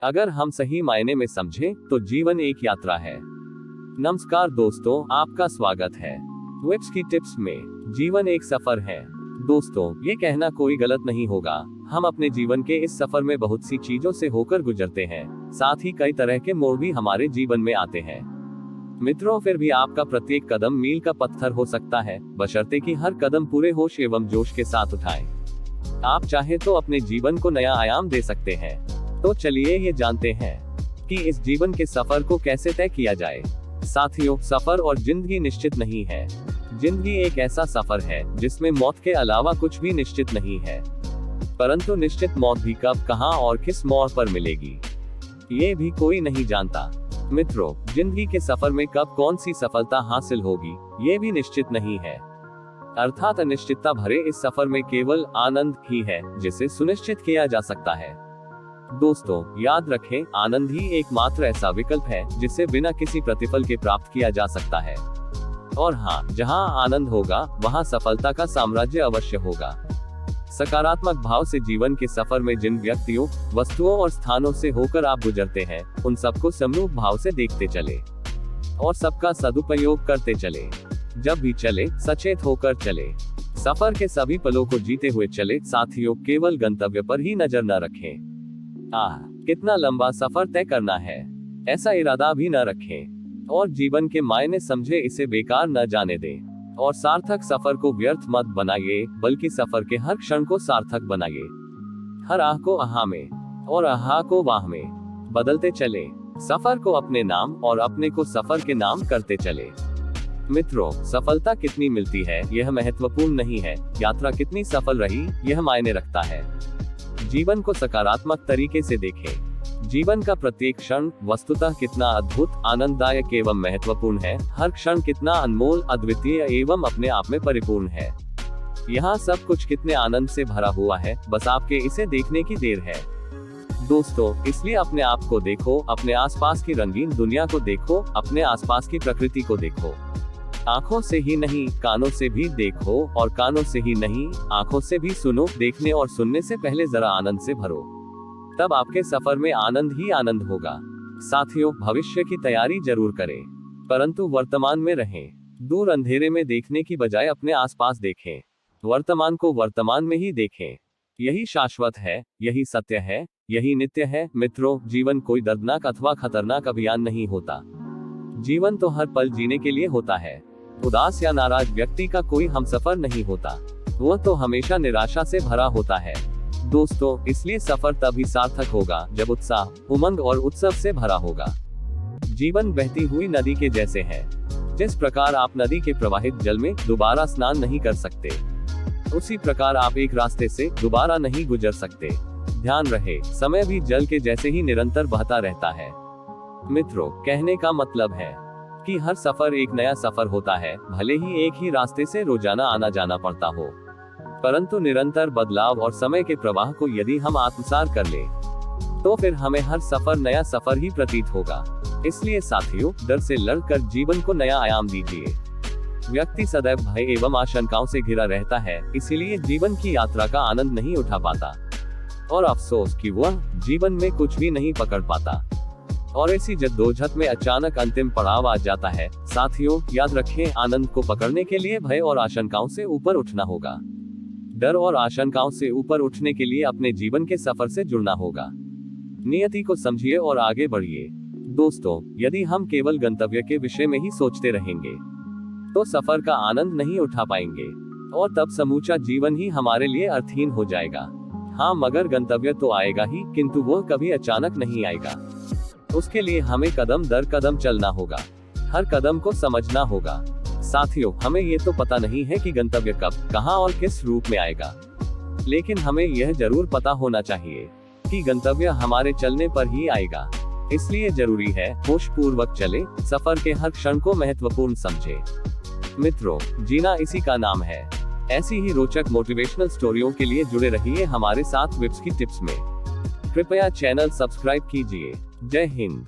अगर हम सही मायने में समझें तो जीवन एक यात्रा है। नमस्कार दोस्तों, आपका स्वागत है विप्स की टिप्स में। जीवन एक सफर है। दोस्तों, ये कहना कोई गलत नहीं होगा। हम अपने जीवन के इस सफर में बहुत सी चीजों से होकर गुजरते हैं। साथ ही कई तरह के मोड़ भी हमारे जीवन में आते हैं। मित्रों, फिर भी आपका प्रत्येक कदम मील का पत्थर हो सकता है, बशर्ते कि हर कदम पूरे होश एवं जोश के साथ उठाएं। आप चाहे तो अपने जीवन को नया आयाम दे सकते हैं। तो चलिए ये जानते हैं कि इस जीवन के सफर को कैसे तय किया जाए। साथियों, सफर और जिंदगी निश्चित नहीं है। जिंदगी एक ऐसा सफर है जिसमें मौत के अलावा कुछ भी निश्चित नहीं है, परंतु निश्चित मौत भी कब, कहां और किस मोड़ पर मिलेगी, ये भी कोई नहीं जानता। मित्रों, जिंदगी के सफर में कब कौन सी सफलता हासिल होगी, ये भी निश्चित नहीं है। अर्थात अनिश्चितता भरे इस सफर में केवल आनंद ही है जिसे सुनिश्चित किया जा सकता है। दोस्तों, याद रखें, आनंद ही एकमात्र ऐसा विकल्प है जिसे बिना किसी प्रतिफल के प्राप्त किया जा सकता है। और हाँ, जहाँ आनंद होगा वहाँ सफलता का साम्राज्य अवश्य होगा। सकारात्मक भाव से जीवन के सफर में जिन व्यक्तियों, वस्तुओं और स्थानों से होकर आप गुजरते हैं, उन सबको समरूप भाव से देखते चले और सबका सदुपयोग करते चले। जब भी चले, सचेत होकर चले। सफर के सभी पलों को जीते हुए चले। साथियों, केवल गंतव्य पर ही नजर न रखें। कितना लंबा सफर तय करना है, ऐसा इरादा भी न रखें। और जीवन के मायने समझे इसे बेकार न जाने दें। और सार्थक सफर को व्यर्थ मत बनाइए, बल्कि सफर के हर क्षण को सार्थक बनाइए। हर आह को आहा में और आहा को वाह में बदलते चले। सफर को अपने नाम और अपने को सफर के नाम करते चले। मित्रों, सफलता कितनी मिलती है यह महत्वपूर्ण नहीं है, यात्रा कितनी सफल रही यह मायने रखता है। जीवन को सकारात्मक तरीके से देखें। जीवन का प्रत्येक क्षण वस्तुतः कितना अद्भुत, आनंददायक एवं महत्वपूर्ण है। हर क्षण कितना अनमोल, अद्वितीय एवं अपने आप में परिपूर्ण है। यहाँ सब कुछ कितने आनंद से भरा हुआ है, बस आपके इसे देखने की देर है। दोस्तों, इसलिए अपने आप को देखो, अपने आसपास की रंगीन दुनिया को देखो, अपने आसपास की प्रकृति को देखो। आंखों से ही नहीं, कानों से भी देखो, और कानों से ही नहीं, आंखों से भी सुनो। देखने और सुनने से पहले जरा आनंद से भरो, तब आपके सफर में आनंद ही आनंद होगा। साथियों, भविष्य की तैयारी जरूर करें, परंतु वर्तमान में रहें। दूर अंधेरे में देखने की बजाय अपने आसपास देखें। वर्तमान को वर्तमान में ही देखें। यही शाश्वत है, यही सत्य है, यही नित्य है। मित्रों, जीवन कोई दर्दनाक अथवा खतरनाक अभियान नहीं होता। जीवन तो हर पल जीने के लिए होता है। उदास या नाराज व्यक्ति का कोई हमसफर नहीं होता, वह तो हमेशा निराशा से भरा होता है। दोस्तों, इसलिए सफर तभी सार्थक होगा जब उत्साह, उमंग और उत्सव से भरा होगा। जीवन बहती हुई नदी के जैसे है। जिस प्रकार आप नदी के प्रवाहित जल में दोबारा स्नान नहीं कर सकते, उसी प्रकार आप एक रास्ते से दोबारा नहीं गुजर सकते। ध्यान रहे, समय भी जल के जैसे ही निरंतर बहता रहता है। मित्रों, कहने का मतलब है कि हर सफर एक नया सफर होता है। भले ही एक ही रास्ते से रोजाना आना जाना पड़ता हो, परंतु निरंतर बदलाव और समय के प्रवाह को यदि हम आत्मसात कर ले, तो फिर हमें हर सफर नया सफर ही प्रतीत होगा। इसलिए साथियों, डर से लड़कर जीवन को नया आयाम दीजिए। व्यक्ति सदैव भय एवं आशंकाओं से घिरा रहता है, इसीलिए जीवन की यात्रा का आनंद नहीं उठा पाता, और अफसोस कि वह जीवन में कुछ भी नहीं पकड़ पाता, और इसी जद्दोजहद में अचानक अंतिम पड़ाव आ जाता है। साथियों, याद रखें, आनंद को पकड़ने के लिए भय और आशंकाओं से ऊपर उठना होगा। डर और आशंकाओं से ऊपर उठने के लिए अपने जीवन के सफर से जुड़ना होगा। नियति को समझिए और आगे बढ़िए। दोस्तों, यदि हम केवल गंतव्य के विषय में ही सोचते रहेंगे, तो सफर का आनंद नहीं उठा पाएंगे, और तब समूचा जीवन ही हमारे लिए अर्थहीन हो जाएगा। हाँ, मगर गंतव्य तो आएगा ही, किंतु वह कभी अचानक नहीं आएगा। उसके लिए हमें कदम दर कदम चलना होगा, हर कदम को समझना होगा। साथियों, हमें ये तो पता नहीं है कि गंतव्य कब, कहां और किस रूप में आएगा, लेकिन हमें यह जरूर पता होना चाहिए कि गंतव्य हमारे चलने पर ही आएगा। इसलिए जरूरी है होशपूर्वक चले, सफर के हर क्षण को महत्वपूर्ण समझे। मित्रों, जीना इसी का नाम है। ऐसी ही रोचक मोटिवेशनल स्टोरियों के लिए जुड़े रहिए हमारे साथ विप्स की टिप्स में। कृपया चैनल सब्सक्राइब कीजिए। जय हिंद।